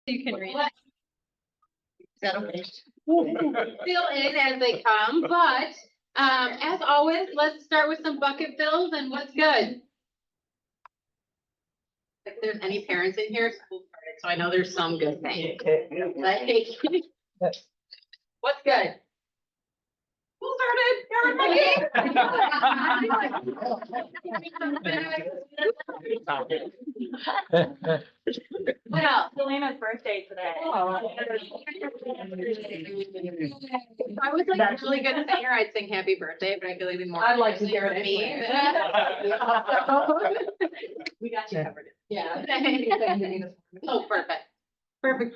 You can read. Fill in as they come, but as always, let's start with some bucket fills and what's good. If there's any parents in here, school started, so I know there's some good things. What's good? School started. What else? Selena's birthday today. If I was like really good singer, I'd sing happy birthday, but I feel like it'd be more. I'd like to hear it me. We got you covered. Yeah. Oh, perfect. Perfect.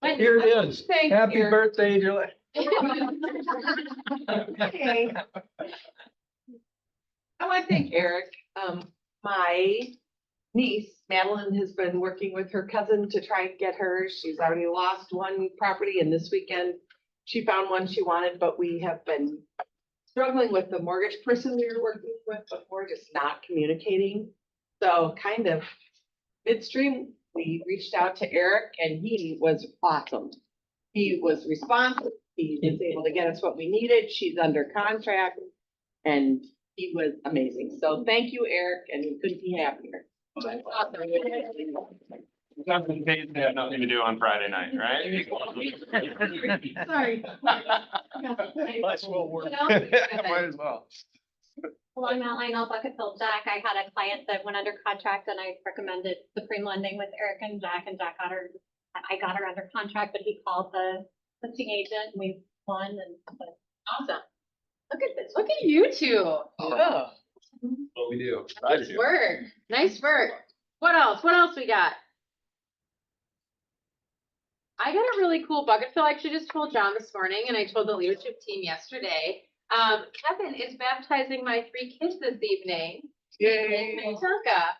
Here it is. Thanks, Happy Eric. birthday, Julie. Okay. I want to thank Eric. My niece Madeline has been working with her cousin to try and get her. She's already lost one property, and this weekend she found one she wanted, but we have been struggling with the mortgage person we were working with before, just not communicating. So kind of midstream, we reached out to Eric and he was awesome. He was responsive. He was able to get us what we needed. She's under contract and he was amazing. So thank you, Eric, and we couldn't be happier. Nothing they have nothing to do on Friday night, right? Sorry. Might as well work. Might as well. Along that line, I'll bucket fill Jack. I had a client that went under contract and I recommended Supreme Lending with Eric and Jack got her, I got her under contract, but he called the listing agent and we won and. Awesome. Look at this. Look at you two. Oh. What we do. I Nice do. work. Nice work. What else? What else we got? I got a really cool bucket fill. I actually just told John this morning and I told the leadership team yesterday. Kevin is baptizing my 3 kids this evening. Yay. In Minnetonka.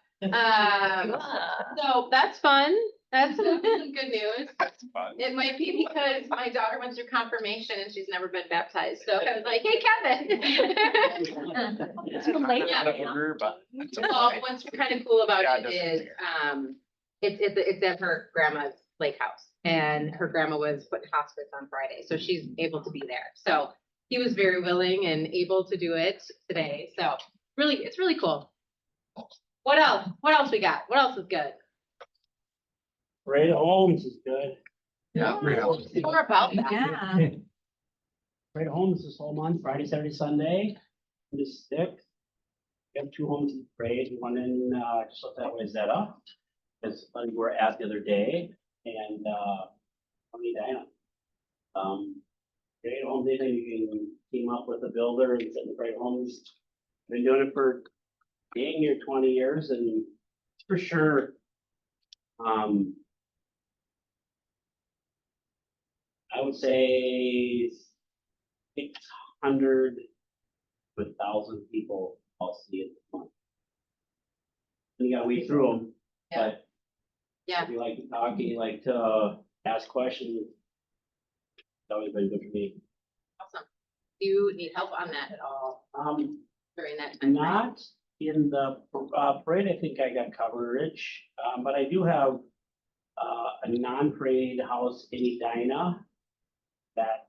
So that's fun. That's good news. That's fun. It might be because my daughter went through confirmation and she's never been baptized. So I was like, hey, Kevin. Out of order, but it's Well, okay. what's kind of cool about Yeah, it it is, doesn't it's at her grandma's lake house. And her grandma was put in hospice on Friday, so she's able to be there. So he was very willing and able to do it today. So really, it's really cool. What else? What else we got? What else is good? Parade of Homes is good. Yeah. More about that. Yeah. Parade of Homes this whole month, Friday, Saturday, Sunday, the 6th. We have 2 homes in the parade, one in, just up that way, Zeta. That's funny, we were at the other day, and, Diana. Parade of Homes, anything you can team up with a builder and set the Parade of Homes. Been doing it for dang near 20 years, and for sure, I would say 600 to 1,000 people all see it this month. And you gotta weed through them, Yeah. but Yeah. if you like to talk and you like to ask questions, it's always been good for me. Awesome. Do you need help on that at all during that time? Not in the parade, I think I got coverage, but I do have a non-parade house in Edina that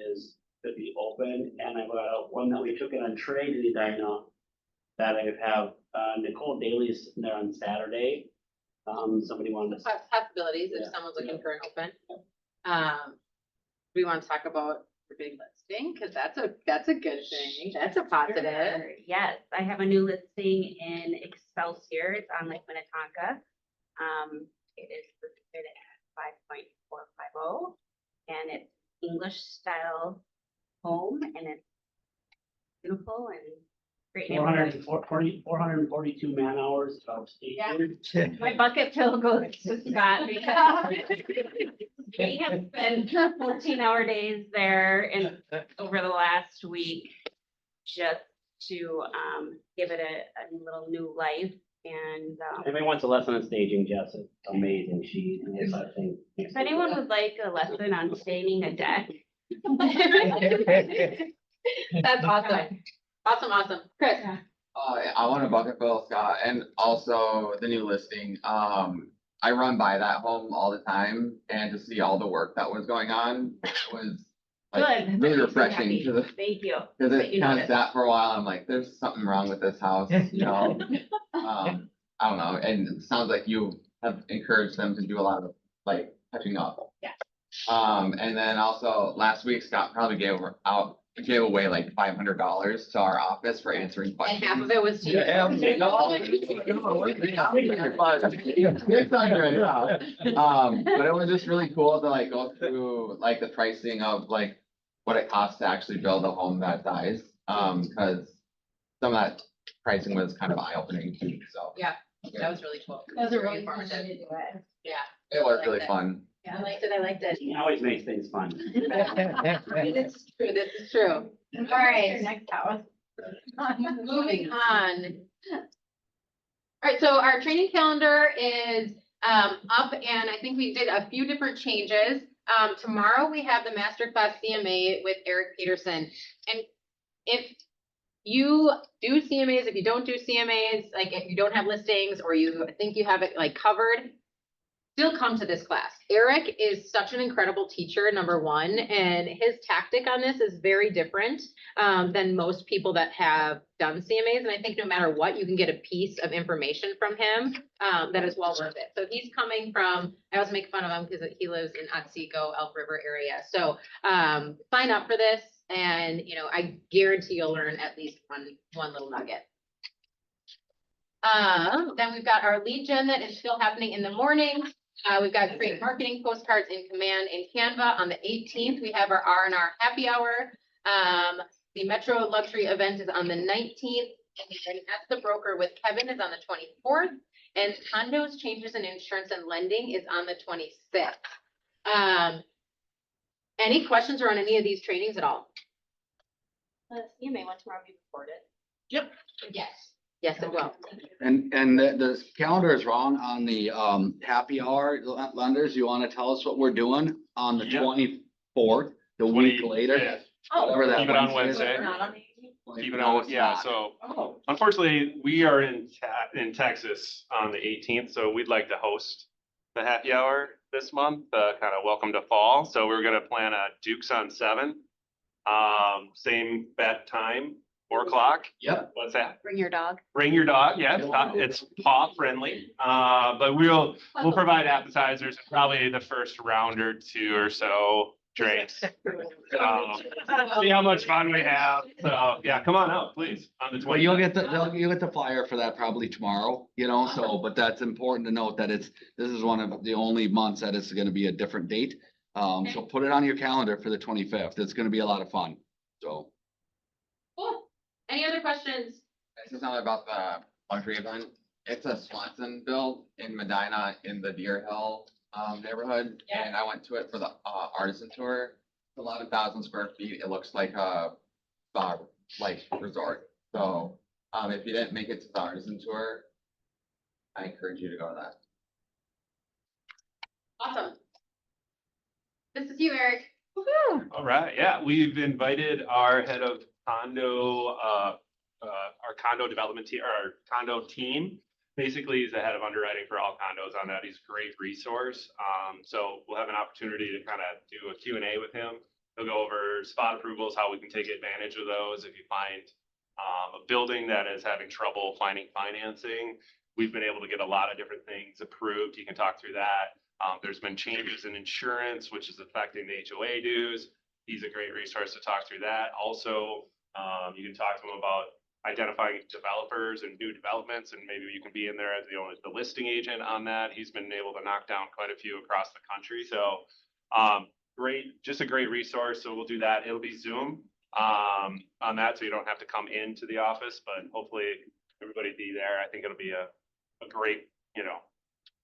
is could be open, and I've got one that we took in on trade in Edina that I have Nicole Daly is sitting there on Saturday. Somebody wanted to. Possibilities if Yeah. someone's looking for an open. We want to talk about the big listing, because that's a good thing. That's a positive. Sure. Yes, I have a new listing in Excelsior. It's on Lake Minnetonka. It is listed at 5.450, and it's English style home, and it's beautiful and great neighborhood. 442 man hours of staging. My bucket fill goes to Scott because he has spent 14-hour days there and over the last week just to give it a little new life. And Everybody wants a lesson on staging, Jess. It's amazing. She is, I think. if anyone would like a lesson on staining a deck, That's awesome. Awesome. Chris. I want a bucket fill, Scott, and also the new listing. I run by that home all the time and to see all the work that was going on was like Good. really Makes me refreshing happy. to the, Thank you. cause That it you kind of noticed. sat for a while. I'm like, there's something wrong with this house, you know? I don't know. And it sounds like you have encouraged them to do a lot of like touching up. Yeah. And then also last week Scott probably gave away like $500 to our office for answering And questions. half of it was to you. It's under it, yeah. But it was just really cool to like go through like the pricing of like what it costs to actually build a home that size. Cause some of that pricing was kind of eye-opening too, so. Yeah, that was really cool. That was a Very really fun informative. way to do it. Yeah. It was I really liked it. fun. Yeah, I liked it. It always makes things fun. This is true. All right. Next house. Moving on. All right, so our training calendar is up and I think we did a few different changes. Tomorrow we have the Masterclass CMA with Eric Peterson. And if you do CMAs, if you don't do CMAs, like if you don't have listings or you think you have it like covered, still come to this class. Eric is such an incredible teacher, number one, and his tactic on this is very different than most people that have done CMAs. And I think no matter what, you can get a piece of information from him that is well worth it. So he's coming from, I always make fun of him because he lives in Otsego, Elk River area. So sign up for this and, you know, I guarantee you'll learn at least one little nugget. Then we've got our lead gen that is still happening in the morning. We've got great marketing postcards in Command and Canva. On the 18th, we have our R&R happy hour. The Metro Luxury event is on the 19th. And then That's the Broker with Kevin is on the 24th. And Condos, Changes in Insurance and Lending is on the 26th. Any questions around any of these trainings at all? The CMA one tomorrow be recorded. Yes. Yes, it will. And the calendar is wrong on the happy hour lenders. You want to tell us what we're doing on the Yep. 24th, the week later? 25th. Whatever that Keep it on Wednesday is. Wednesday. Keep it No, on, it's yeah, not. so Oh, unfortunately, we are in Texas on the 18th, so we'd like to host the happy hour this month, kind of welcome to fall. So we're gonna plan a Dukes on 7. Same bet time, 4 o'clock. Yep. What's that? Bring your dog. Bring your dog, yeah, it's paw friendly, but we'll provide appetizers, probably the first round or two or so drinks. See how much fun we have, so, yeah, come on out, please, on the Well, you'll 20th. get you'll get the flyer for that probably tomorrow, you know, so, but that's important to note that this is one of the only months that it's gonna be a different date. So put it on your calendar for the 25th. It's gonna be a lot of fun, so. Cool. Any other questions? This is not about the luxury event. It's a Swanson build in Medina in the Deer Hill neighborhood. Yeah. And I went to it for the artisan tour. It's 11,000 square feet. It looks like a like resort. So if you didn't make it to the artisan tour, I encourage you to go to that. Awesome. This is you, Eric. All right, yeah, we've invited our head of condo, our condo development team, our condo team. Basically, he's the head of underwriting for all condos on that. He's a great resource. So we'll have an opportunity to kind of do a Q&A with him. He'll go over spot approvals, how we can take advantage of those. If you find a building that is having trouble finding financing, we've been able to get a lot of different things approved. You can talk through that. There's been changes in insurance, which is affecting the HOA dues. He's a great resource to talk through that. Also, you can talk to him about identifying developers and new developments, and maybe you can be in there as the listing agent on that. He's been able to knock down quite a few across the country. So just a great resource. So we'll do that. It'll be Zoom on that, so you don't have to come into the office, but hopefully everybody be there. I think it'll be a great,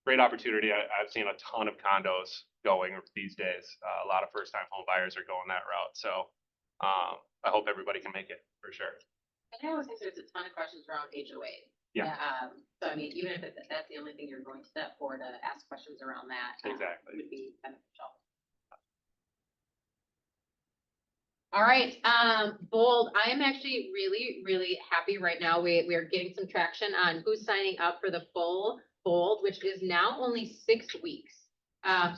great opportunity. I've seen a ton of condos going these days. A lot of first-time home buyers are going that route. So I hope everybody can make it for sure. I always think there's a ton of questions around HOA. Yeah. So I mean, even if that's the only thing you're going to step for to ask questions around that. Exactly. Would be beneficial. All right, Bold, I am actually really, really happy right now. We are getting some traction on who's signing up for the full Bold, which is now only 6 weeks.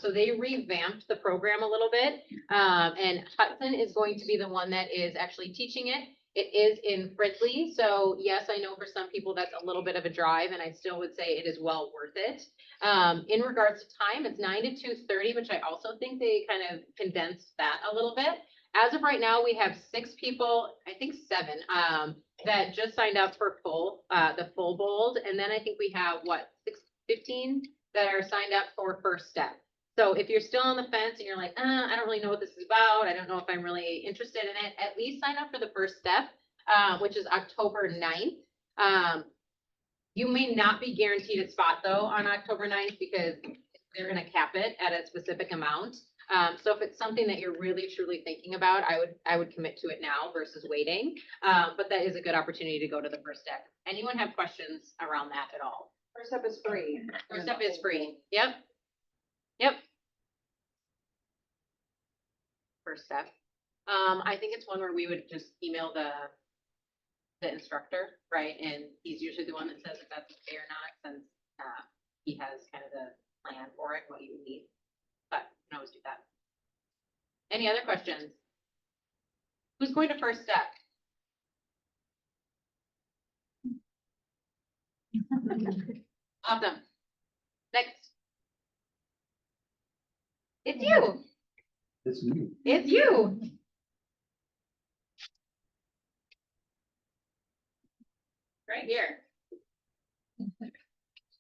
So they revamped the program a little bit, and Hudson is going to be the one that is actually teaching it. It is in Fridley, so yes, I know for some people that's a little bit of a drive, and I still would say it is well worth it. In regards to time, it's 9 to 2:30, which I also think they kind of condensed that a little bit. As of right now, we have 6 people, I think 7, that just signed up for the full Bold, and then I think we have, 15 that are signed up for First Step. So if you're still on the fence and you're like, I don't really know what this is about, I don't know if I'm really interested in it, at least sign up for the First Step, which is October 9th. You may not be guaranteed a spot though on October 9th because they're gonna cap it at a specific amount. So if it's something that you're really truly thinking about, I would commit to it now versus waiting. But that is a good opportunity to go to the First Step. Anyone have questions around that at all? First step is free. First Step is free. Yep. Yep. First Step. I think it's one where we would just email the instructor, right? And he's usually the one that says if that's okay or not, since he has kind of the plan for it, what you would need. But you can always do that. Any other questions? Who's going to First Step? Awesome. Next. It's you. It's me. It's you. Right here.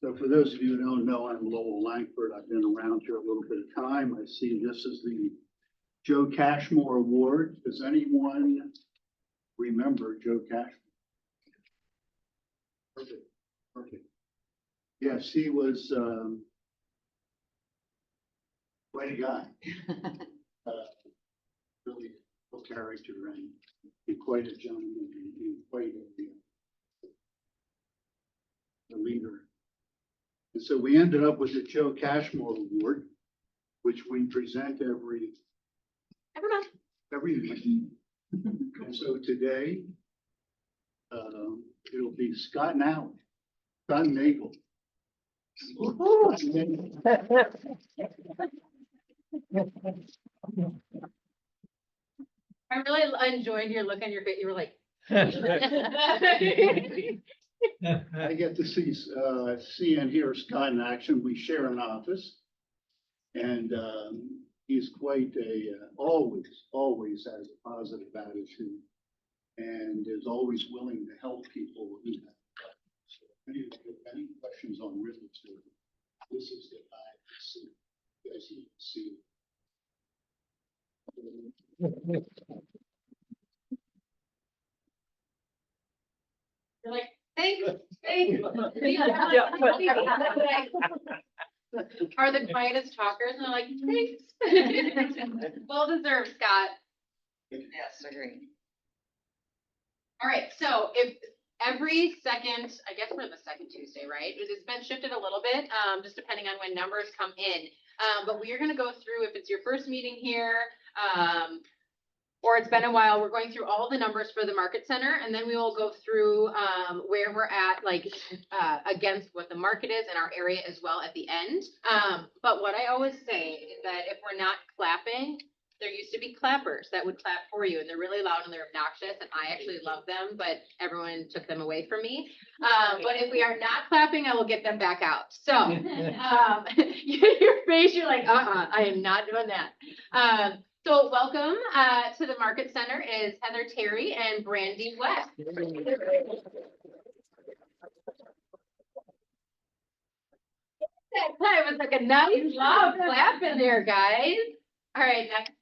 So for those of you who don't know, I'm Lowell Langford. I've been around here a little bit of time. I see this is the Joe Cashmore Award. Does anyone remember Joe Cashmore? Perfect, perfect. Yes, he was quite a guy. Really full character and quite a gentleman and quite a leader. And so we ended up with the Joe Cashmore Award, which we present every year. And so today, it'll be Scott Nally, Scott Nagel. I really enjoyed your look on your face. You were like. I get to see and hear Scott in action. We share an office. And he's quite always has a positive attitude and is always willing to help people who have. Any questions on written tour? This is the guy. As you can see. You're like, thanks. Are the quietest talkers and they're like, thanks. Well deserved, Scott. Yes, agree. All right, so if every second, I guess we're the second Tuesday, right? It's been shifted a little bit, just depending on when numbers come in. But we are gonna go through, if it's your first meeting here, or it's been a while, we're going through all the numbers for the market center, and then we will go through where we're at, like against what the market is in our area as well at the end. But what I always say is that if we're not clapping, there used to be clappers that would clap for you, and they're really loud and they're obnoxious, and I actually love them, but everyone took them away from me. But if we are not clapping, I will get them back out. So your face, you're like, I am not doing that. So welcome to the Market Center is Heather Terry and Brandy West. That was like a nice loud clap in there, guys. All right, next.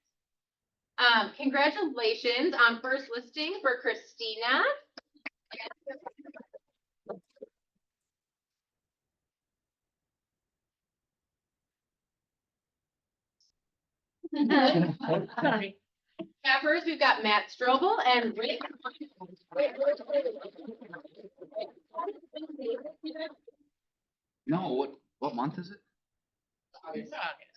Congratulations on first listing for Christina. Cappers, we've got Matt Strobel and Rick. No, what month is it? You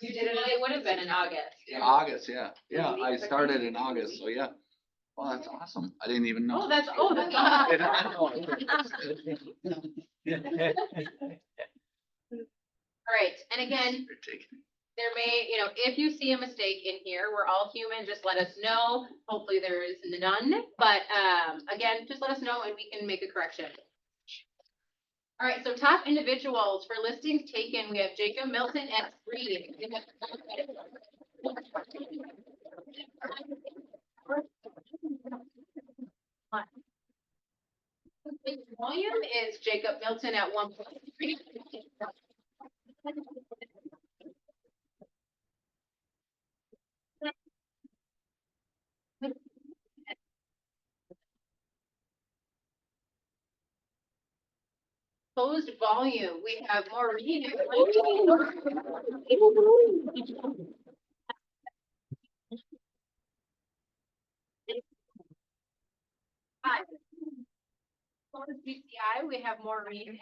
did it, it would have been in August. August, yeah. Yeah, I started in August, so yeah. Well, that's awesome. I didn't even know. Oh, that's I didn't know. All right, and again, there may, if you see a mistake in here, we're all human, just let us know. Hopefully there is none, but, again, just let us know and we can make a correction. All right, so top individuals for listings taken, we have Jacob Milton at 3. Volume is Jacob Milton at 1.3. Closed volume, we have Maureen. At 1.3. Closed BCI, we have Maureen.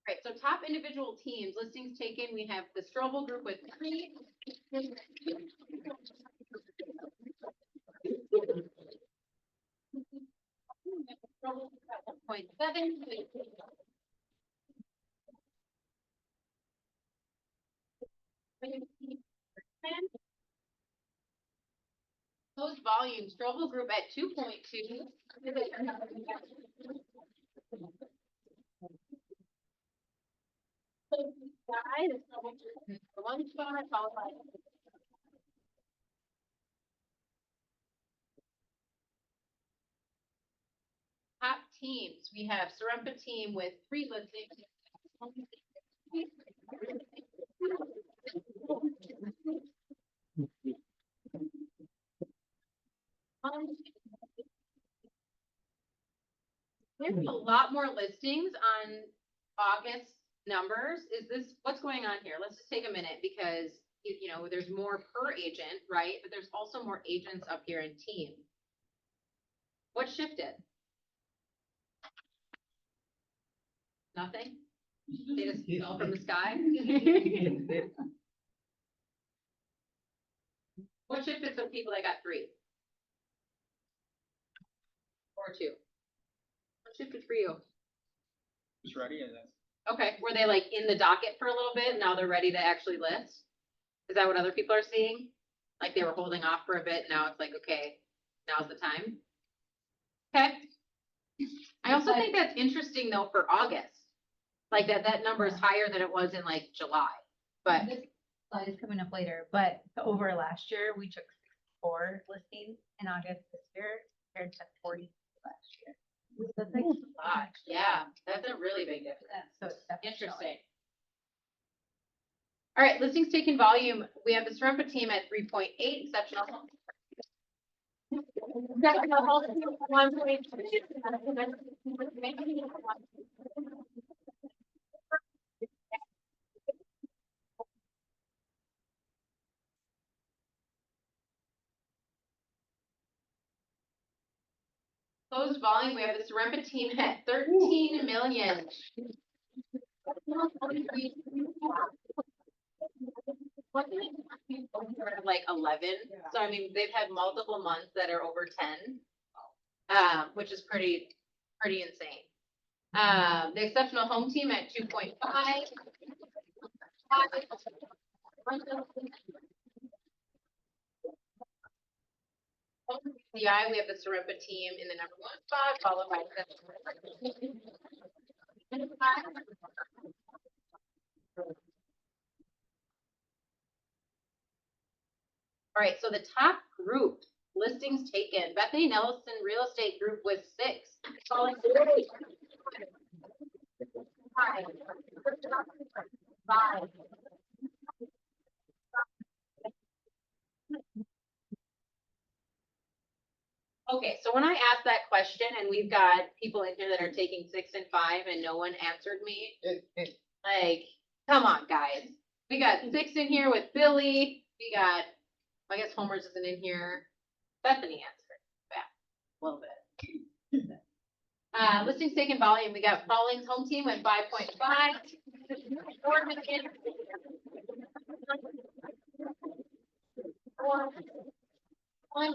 Right, so top individual teams, listings taken, we have the Strobel group with 3. Strobel at 1.7. Closed volume, Strobel group at 2.2. One spot followed by. Top teams, we have Serempa team with 3 listings. There's a lot more listings on August numbers. Is this, what's going on here? Let's just take a minute because, there's more per agent, right? But there's also more agents up here in team. What shifted? Nothing? They just fell from the sky? What shifted for people that got 3? Or 2? What shifted for you? Just ready and then. Okay, were they like in the docket for a little bit, now they're ready to actually list? Is that what other people are seeing? Like they were holding off for a bit, now it's like, okay, now's the time? Okay. I also think that's interesting though for August. Like that number is higher than it was in like July, but. This slide is coming up later, but over last year, we took 64 listings in August this year compared to 40 last year. That's like a lot. Yeah, that's a really big difference. So it's definitely Interesting. All right, listings taken volume, we have the Serempa team at 3.8, exceptional. Closed volume, we have the Serempa team at 13 million. Like 11, so I mean, they've had multiple months that are over 10, which is pretty insane. The exceptional home team at 2.5. CI, we have the Serempa team in the number 1 spot, followed by. All right, so the top group listings taken, Bethany Nelson Real Estate Group with 6. Five. Okay, so when I asked that question and we've got people in here that are taking 6 and 5 and no one answered me, like, come on, guys. We got 6 in here with Billy. We got, I guess Homer's isn't in here. Bethany answered back a little bit. Listings taken volume, we got Fallings home team with 5.5. Hey,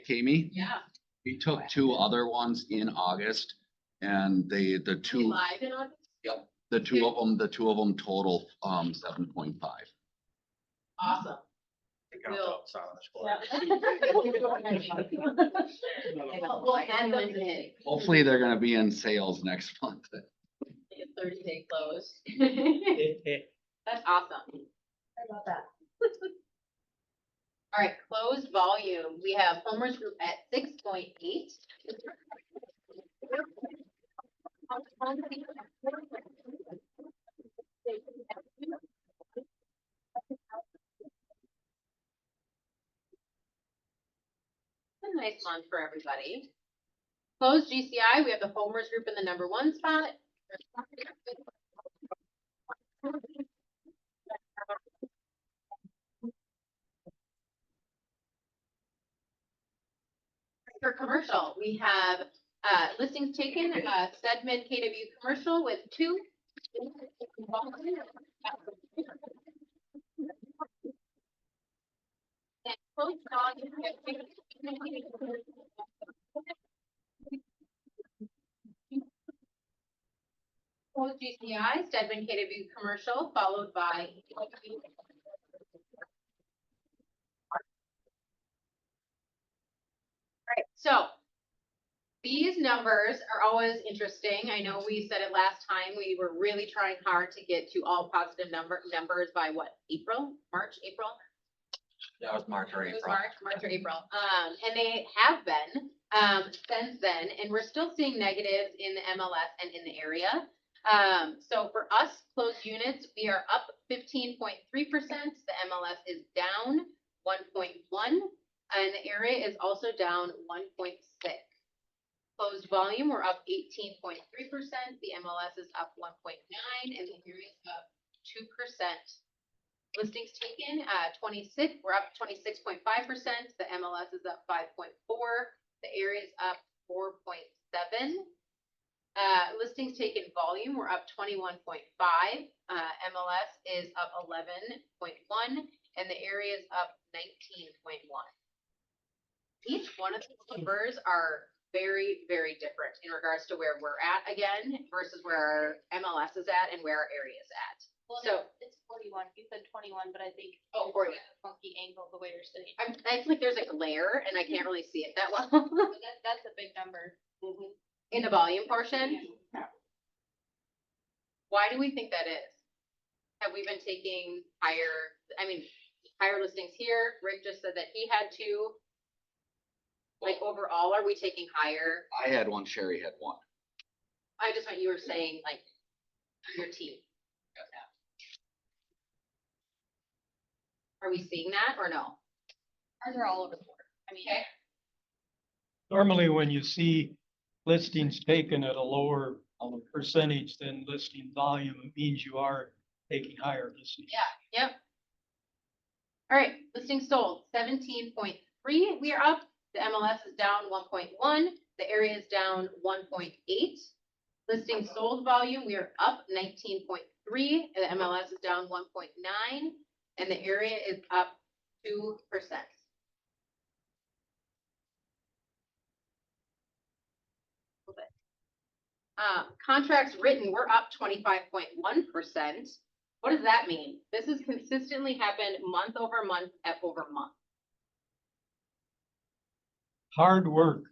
Kami, Yeah. we took two other ones in August and the two, Live in August? yep, the two of them total, 7.5. Awesome. We'll- We'll add them in. Hopefully they're gonna be in sales next month. 30-day close. That's awesome. Sorry about that. All right, closed volume. We have Homer's Group at 6.8. A nice month for everybody. Closed GCI, we have the Homer's Group in the #1 spot. For commercial, we have listings taken, Stedman KW Commercial with 2. And closed volume, closed GCI, Stedman KW Commercial, followed by. Alright, so these numbers are always interesting. I know we said it last time, we were really trying hard to get to all positive numbers by what, March, April? That was March or It was April. March or April. And they have been, since then, and we're still seeing negatives in the MLS and in the area. So for us, closed units, we are up 15.3%. The MLS is down 1.1, and the area is also down 1.6. Closed volume, we're up 18.3%. The MLS is up 1.9, and the area is up 2%. Listings taken, 26, we're up 26.5%. The MLS is up 5.4. The area is up 4.7. Listings taken volume, we're up 21.5. MLS is up 11.1, and the area is up 19.1. Each one of these numbers are very, very different in regards to where we're at again versus where our MLS is at and where our area is at. Well, So- it's 41. You said 21, but I think. Oh, it's 41. a Funky angle the way you're sitting. I feel like there's a glare and I can't really see it that well. But that's a big number. In the volume portion, why do we think that is? Have we been taking higher listings here? Rick just said that he had 2. Like overall, are we taking higher? I had one, Sherry had one. I just meant you were saying like your team. Are we seeing that or no? Ours are all over the board. I mean, Okay. Normally, when you see listings taken at a lower percentage than listing volume, it means you are taking higher listings. Yeah, yep. All right, listings sold, 17.3, we are up. The MLS is down 1.1, the area is down 1.8. Listings sold volume, we are up 19.3, and the MLS is down 1.9, and the area is up 2%. Contracts written, we're up 25.1%. What does that mean? This has consistently happened month over month over month. Hard work.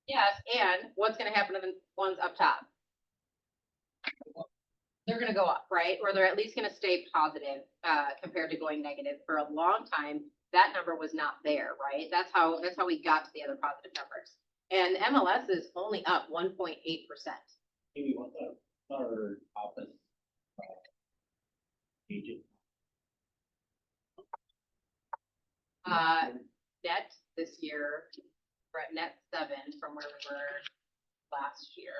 Yes, and what's gonna happen to the ones up top? They're gonna go up, right? Or they're at least gonna stay positive, compared to going negative. For a long time, that number was not there, right? That's how we got to the other positive numbers. And MLS is only up 1.8%. Maybe what our office. Agent. Net this year, we're at net 7 from where we were last year.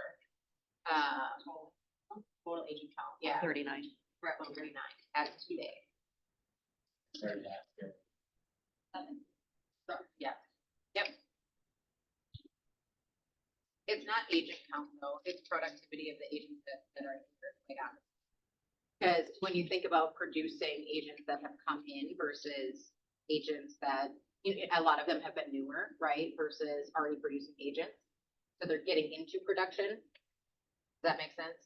Total agent count, yeah. 39. We're at 139 at 2 days. Sorry, last year. 7. So, yeah, yep. It's not agent count though, it's productivity of the agents that are here, like, Because when you think about producing agents that have come in versus agents that, a lot of them have been newer, right, versus already producing agents. So they're getting into production. Does that make sense?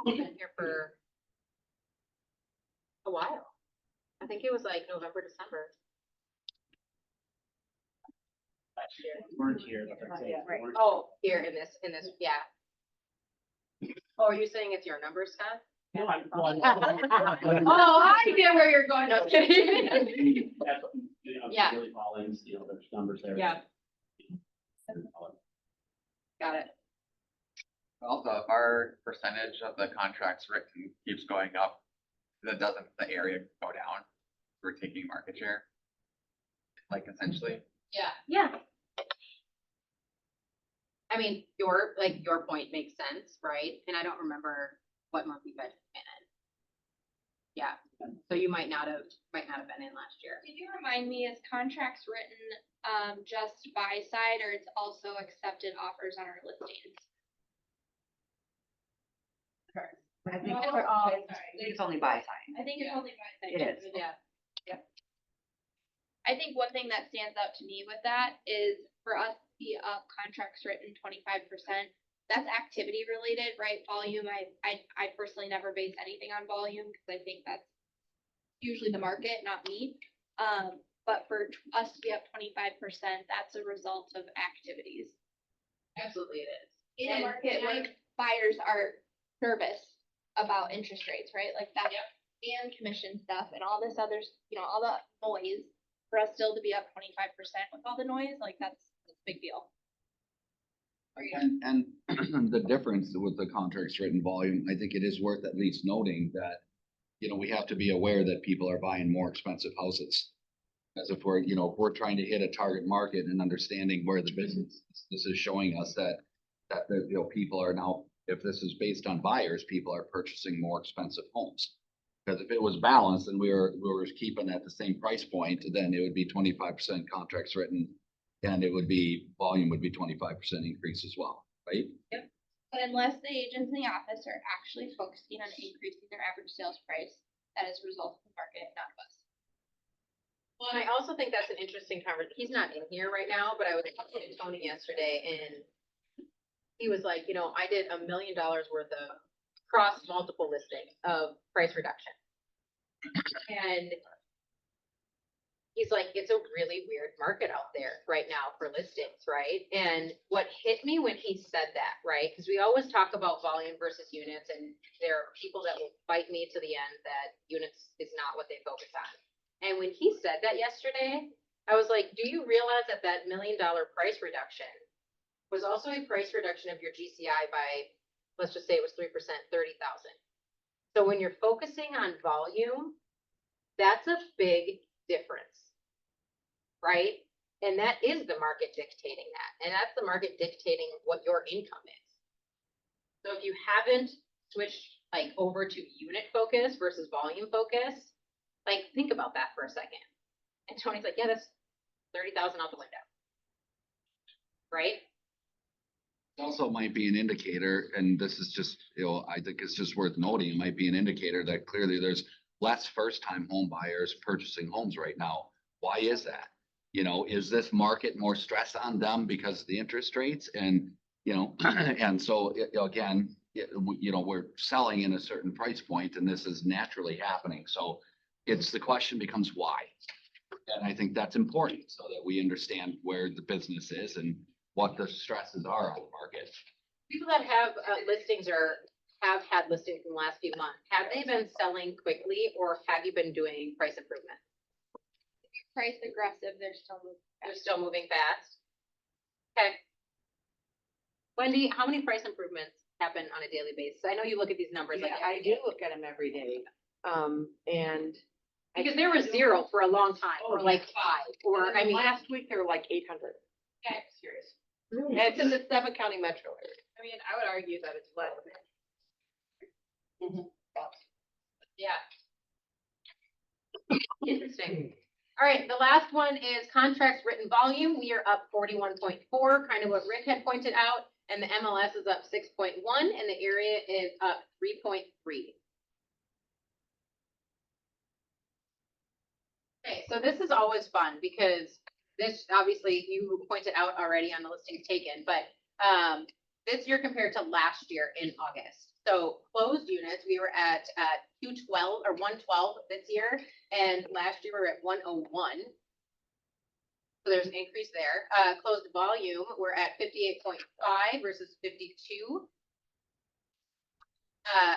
Been here for a while. I think it was like November, December. Weren't here. but I think Right. weren't- Oh, here in this, yeah. Oh, are you saying it's your number, Scott? No, I'm. Oh, I get where you're going. No kidding. That's, Yeah. Really Collins, there's numbers there. Yeah. Got it. Also, if our percentage of the contracts written keeps going up, then doesn't the area go down? We're taking market share. Like essentially. Yeah. Yeah. I mean, your point makes sense, right? And I don't remember what month you guys been in. Yeah, so you might not have been in last year. Can you remind me, is contracts written, just buy side or it's also accepted offers on our listings? I think No, it's we're all- it's only buy side. I think it's only buy side. It is. Yeah. I think one thing that stands out to me with that is for us to be up contracts written 25%. That's activity related, right? Volume, I personally never base anything on volume because I think that's usually the market, not me. But for us to be up 25%, that's a result of activities. Absolutely it is. In a And- market and I- where buyers are nervous about interest rates, right? Like that and commission stuff and all this others, all the noise. For us still to be up 25% with all the noise, like that's a big deal. And the difference with the contracts written volume, I think it is worth at least noting that, we have to be aware that people are buying more expensive houses. As if we're, if we're trying to hit a target market and understanding where the business, this is showing us that, people are now, if this is based on buyers, people are purchasing more expensive homes. Because if it was balanced and we were keeping at the same price point, then it would be 25% contracts written. And it would be, volume would be 25% increase as well, right? But unless the agents in the office are actually focusing on increasing their average sales price, that is a result of the market, not of us. Well, and I also think that's an interesting conversation. He's not in here right now, but I was talking to Tony yesterday and he was like, I did $1 million worth of across multiple listings of price reduction. And he's like, it's a really weird market out there right now for listings, right? And what hit me when he said that, right? Because we always talk about volume versus units, and there are people that will fight me to the end that units is not what they focus on. And when he said that yesterday, I was like, do you realize that that $1 million price reduction was also a price reduction of your GCI by, let's just say it was 3%, 30,000. So when you're focusing on volume, that's a big difference, right? And that is the market dictating that. And that's the market dictating what your income is. So if you haven't switched over to unit focus versus volume focus, think about that for a second. And Tony's like, yeah, that's 30,000 out the window. Right? It also might be an indicator, and this is just, I think it's just worth noting, it might be an indicator that clearly there's less first-time home buyers purchasing homes right now. Why is that? Is this market more stress on them because of the interest rates? And, and so again, we're selling in a certain price point and this is naturally happening. So the question becomes why? And I think that's important so that we understand where the business is and what the stresses are on the market. People that have listings or have had listings in the last few months, have they been selling quickly or have you been doing price improvement? Price aggressive, they're still moving fast. Okay. Wendy, how many price improvements happen on a daily basis? I know you look at these numbers like Yeah, I do look at them every day. And. because there was 0 for a long time, or like 5, or I mean, Last week there were like 800. Okay. Serious. And it's in the 7 county metro area. I mean, I would argue that it's less. yeah. Interesting. All right, the last one is contracts written volume. We are up 41.4, kind of what Rick had pointed out, and the MLS is up 6.1, and the area is up 3.3. Okay, so this is always fun because this, obviously, you pointed out already on the listings taken, but this year compared to last year in August. So closed units, we were at 212 or 112 this year, and last year we were at 101. So there's an increase there. Closed volume, we're at 58.5 versus 52.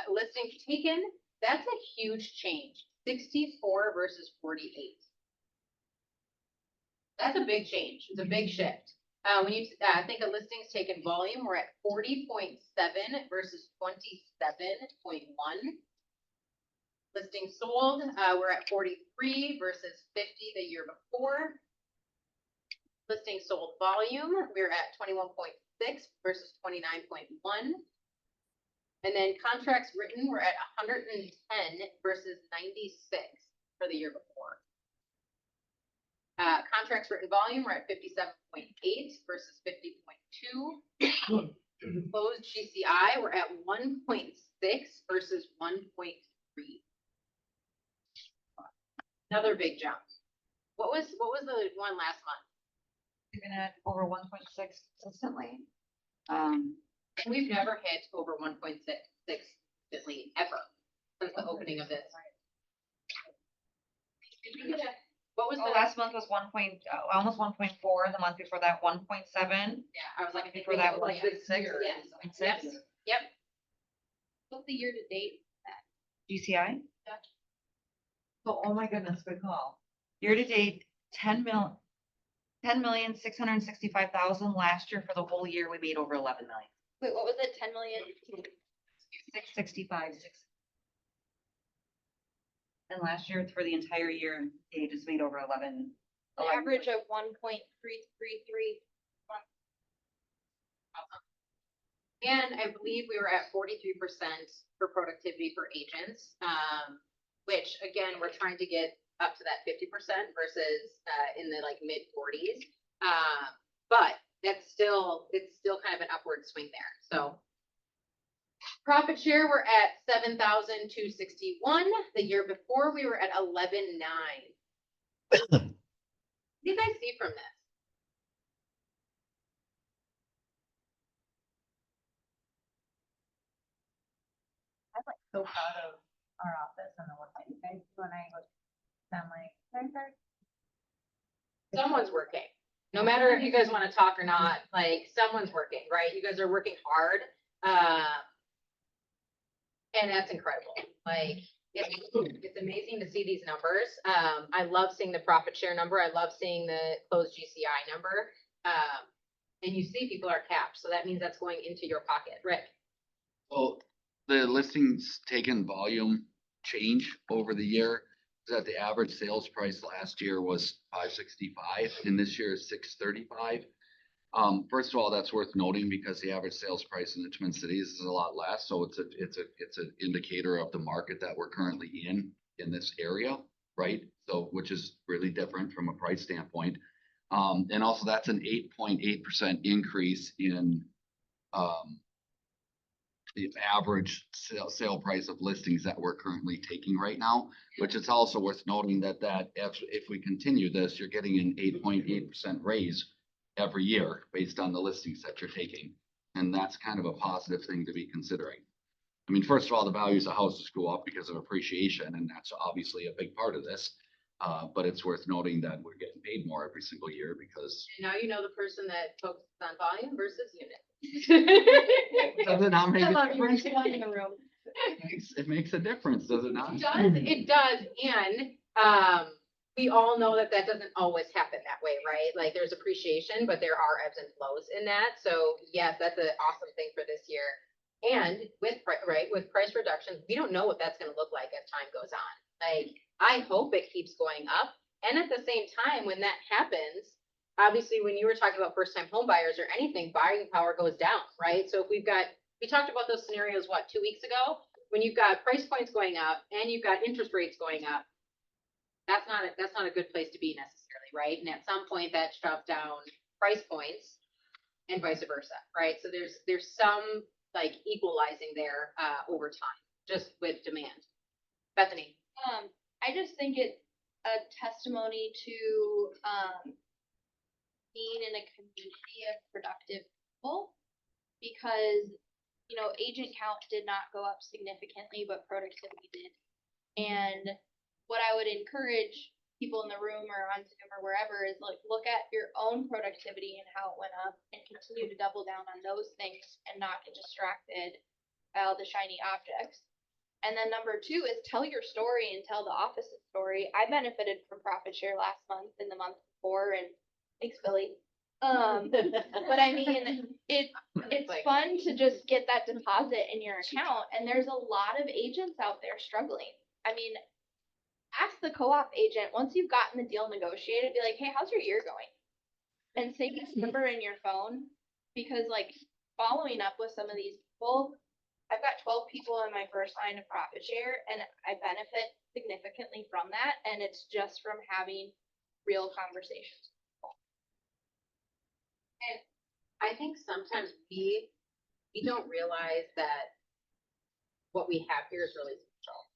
Listings taken, that's a huge change. 64 versus 48. That's a big change. It's a big shift. When you think of listings taken volume, we're at 40.7 versus 27.1. Listings sold, we're at 43 versus 50 the year before. Listings sold volume, we're at 21.6 versus 29.1. And then contracts written, we're at 110 versus 96 for the year before. Contracts written volume, we're at 57.8 versus 50.2. Closed GCI, we're at 1.6 versus 1.3. Another big jump. What was the one last month? Even at over 1.6 consistently. We've never hit over 1.6 consistently ever since the opening of this. What was Oh, the last month was almost 1.4, the month before that 1.7. Yeah, I was like, Before that, like 1.6. Yes. Yep. What's the year to date? GCI? Yeah. Oh my goodness, good call. Year to date, 10,665,000. Last year for the whole year, we made over 11 million. Wait, what was it? 10 million? 665. And last year for the entire year, they just made over 11. An average of 1.333. And I believe we were at 43% for productivity for agents, which again, we're trying to get up to that 50% versus in the like mid 40s. But it's still kind of an upward swing there. So profit share, we're at 7,261. The year before we were at 11,900. What do you guys see from this? I'm like so proud of our office and the work that you guys do, and I was, I'm like, Someone's working. No matter if you guys want to talk or not, like someone's working, right? You guys are working hard. And that's incredible. Like it's amazing to see these numbers. I love seeing the profit share number. I love seeing the closed GCI number. And you see people are capped. So that means that's going into your pocket, Rick. Well, the listings taken volume change over the year is that the average sales price last year was $565 and this year is $635. First of all, that's worth noting because the average sales price in the Twin Cities is a lot less. So it's an indicator of the market that we're currently in this area, right? So, which is really different from a price standpoint. And also that's an 8.8% increase in, the average sale price of listings that we're currently taking right now, which is also worth noting that if we continue this, you're getting an 8.8% raise every year based on the listings that you're taking. And that's kind of a positive thing to be considering. I mean, first of all, the values of houses go up because of appreciation, and that's obviously a big part of this. But it's worth noting that we're getting paid more every single year because. And now you know the person that focuses on volume versus unit. Does it not make I a love you, difference? everyone in the room. It makes a difference, does it not? It does, and we all know that doesn't always happen that way, right? Like there's appreciation, but there are ebbs and flows in that. So yes, that's an awesome thing for this year. And with price reductions, we don't know what that's going to look like as time goes on. Like I hope it keeps going up. And at the same time, when that happens, obviously, when you were talking about first-time home buyers or anything, buying power goes down, right? So if we talked about those scenarios, 2 weeks ago, when you've got price points going up and you've got interest rates going up, that's not a good place to be necessarily, right? And at some point that shoves down price points and vice versa, right? So there's some like equalizing there, over time, just with demand. Bethany? I just think it's a testimony to, being in a community of productive people. Because, you know, agent count did not go up significantly, but productivity did. And what I would encourage people in the room or on Zoom or wherever is like, look at your own productivity and how it went up and continue to double down on those things and not get distracted by all the shiny objects. And then number two is tell your story and tell the opposite story. I benefited from profit share last month and the month before, and thanks, Billy. But I mean, it's Like- fun to just get that deposit in your account, and there's a lot of agents out there struggling. I mean, ask the co-op agent, once you've gotten the deal negotiated, be like, hey, how's your year going? And save this number in your phone, because like following up with some of these people, I've got 12 people in my first line of profit share, and I benefit significantly from that, and it's just from having real conversations. And I think sometimes we don't realize that what we have here is really special.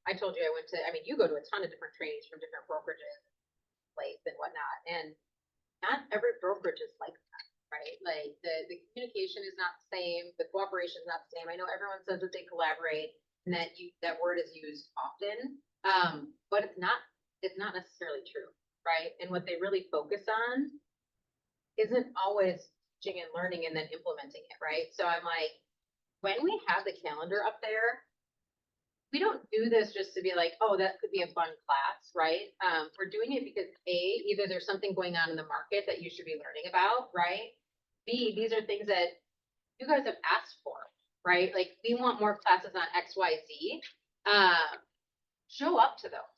I told you you go to a ton of different trainings from different brokerages, place and whatnot, and not every brokerage is like that, right? Like the communication is not the same, the cooperation is not the same. I know everyone says that they collaborate and that word is used often, but it's not necessarily true, right? And what they really focus on isn't always teaching and learning and then implementing it, right? So I'm like, when we have the calendar up there, we don't do this just to be like, oh, that could be a fun class, right? We're doing it because either there's something going on in the market that you should be learning about, right? B, these are things that you guys have asked for, right? Like, we want more classes on X, Y, Z. Show up to those.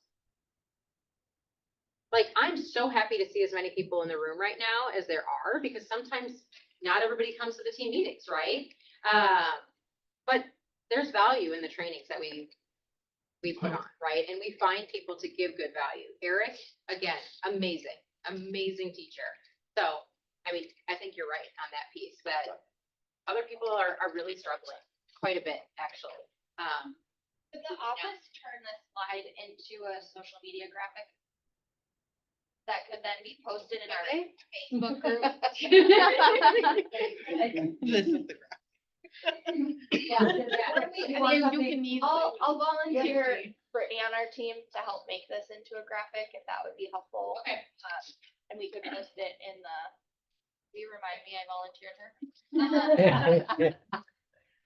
Like, I'm so happy to see as many people in the room right now as there are, because sometimes not everybody comes to the team meetings, right? But there's value in the trainings that we put on, right? And we find people to give good value. Eric, again, amazing teacher. So, I mean, I think you're right on that piece, but other people are really struggling quite a bit, actually. Could the office turn this slide into a social media graphic? That could then be posted in our Facebook group. I'll volunteer for Ann, our team, to help make this into a graphic, if that would be helpful. Okay. And we could post it in the, you remind me, I volunteered her.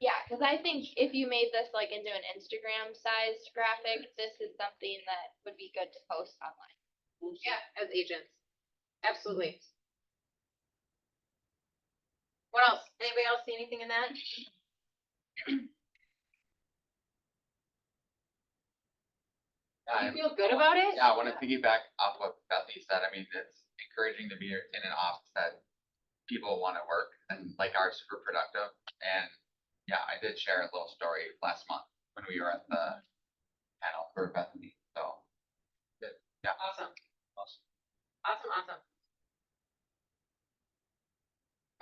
Yeah, because I think if you made this like into an Instagram sized graphic, this is something that would be good to post online. Yeah, as agents. Absolutely. What else? Anybody else see anything in that? Yeah, You feel good about it? Yeah, I want to piggyback off what Bethany said. I mean, it's encouraging to be in an office that people want to work and like are super productive. And yeah, I did share a little story last month when we were at the panel for Bethany. So, good. Yeah. Awesome.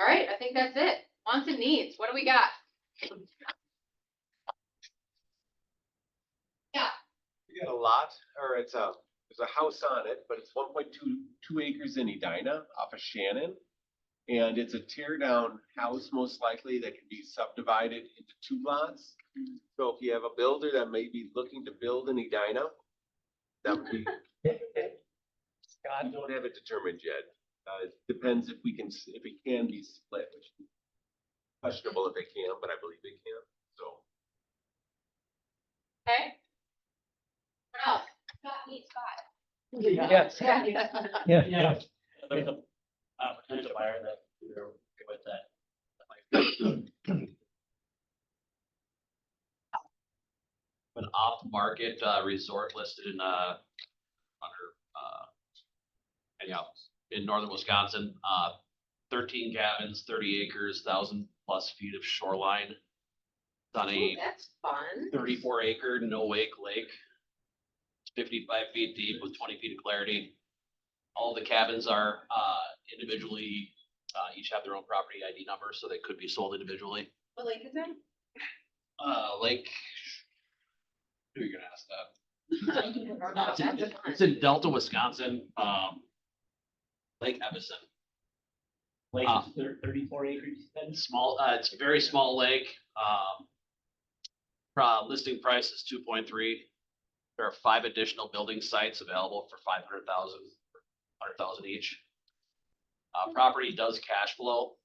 All right, I think that's it. Wants and needs. What do we got? We got a lot, or there's a house on it, but it's 1.22 acres in Edina off of Shannon. And it's a tear down house, most likely, that can be subdivided into 2 lots. So if you have a builder that may be looking to build in Edina, that would be. I don't have it determined yet. It depends if it can be split, which is questionable if it can, but I believe it can, so. Okay. What else? Scott needs Scott. Yes. Yeah. There's a potential buyer that we're okay with that. An off-market resort listed in in northern Wisconsin, 13 cabins, 30 acres, 1,000+ feet of shoreline. It's on Ooh, a that's fun. 34-acre no-wake lake. 55 feet deep with 20 feet of clarity. All the cabins are individually, each have their own property ID number, so they could be sold individually. What lake is it? Lake. Who are you gonna ask that? It's in Delta, Wisconsin, Lake Evanston. Like 34 acres, you said? Small, it's a very small lake. Listing price is 2.3. There are 5 additional building sites available for 100,000 each. Property does cash flow.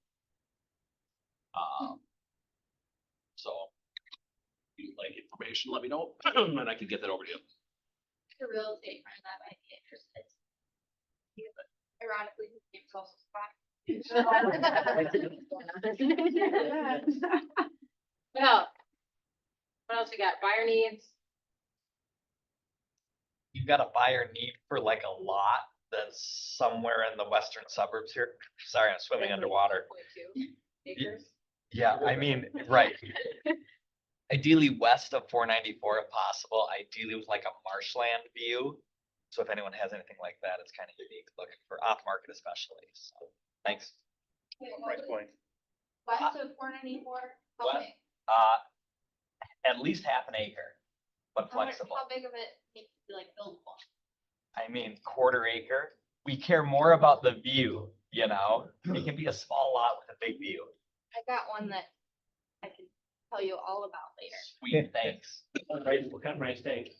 So if you'd like information, let me know, and I can get that over to you. The real estate friend that might be interested. Ironically, his name's also Scott. What else? What else we got? Buyer needs. You got a buyer need for like a lot that's somewhere in the western suburbs here. Sorry, I'm swimming underwater. 2.2 acres. Yeah, I mean, right. Ideally west of 494 if possible, ideally with like a marshland view. So if anyone has anything like that, it's kind of unique looking for off market especially. So, thanks. Price point. West of 494. How What? big? At least half an acre, but flexible. How big of it needs to be like buildable? I mean, quarter acre. We care more about the view, you know? It can be a small lot with a big view. I got one that I can tell you all about later. Sweet, thanks. What kind of price tag?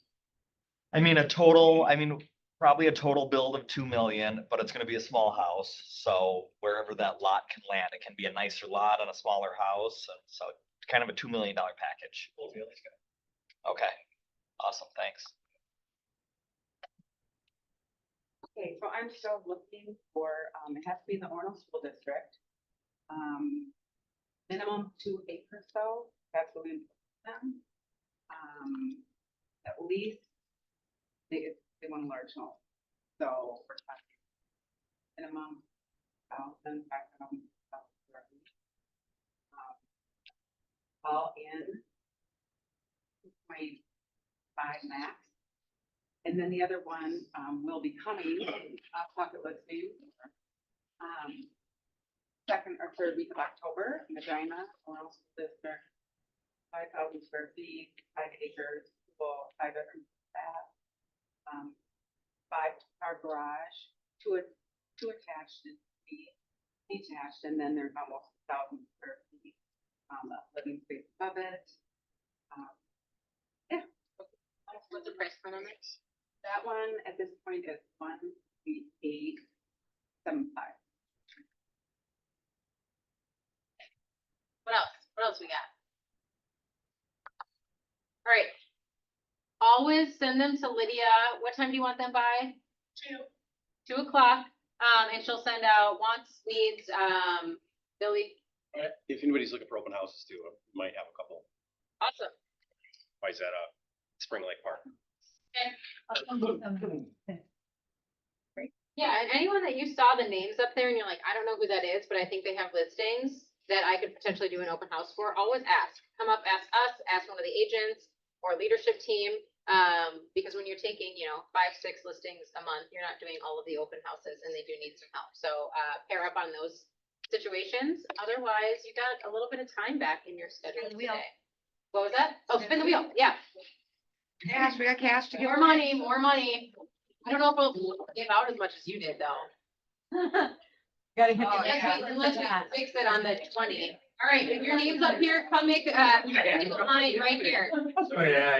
I mean, probably a total build of 2 million, but it's gonna be a small house. So wherever that lot can land, it can be a nicer lot and a smaller house. And so kind of a $2 million package. Okay, awesome, thanks. Okay, so I'm still looking for, it has to be in the Orono School District. Minimum 2 acres though, that's what we put them. At least, they want a large home, so we're talking minimum 1,000, 5,000. All in 2.5 max. And then the other one will be coming, pocket listing. Second or third week of October, Medina, Orono School District, 5,000 square feet, 5 acres, 5 bedrooms, bath, 5-car garage, two attached and 3 detached, and then there's almost 1,000 square feet living space above it. Yeah. What's the price point on it? That one at this point is 13875. What else? What else we got? All right. Always send them to Lydia. What time do you want them by? 2 o'clock. And she'll send out wants, needs, Billy. If anybody's looking for open houses too, we might have a couple. Awesome. Why's that Spring Lake Park? Yeah, and anyone that you saw the names up there and you're like, I don't know who that is, but I think they have listings that I could potentially do an open house for, always ask. Come up, ask us, ask one of the agents or leadership team. Because when you're taking, 5-6 listings a month, you're not doing all of the open houses and they do need some help. So pair up on those situations. Otherwise, you got a little bit of time back in your schedule today. What was that? Oh, spin the wheel. Yeah. Cash, we got cash to give. More money, more money. I don't know if we'll give out as much as you did though. Gotta hit Unless we fix it on the 20. All right, if your name's up here, come make a line right here. Oh, yeah.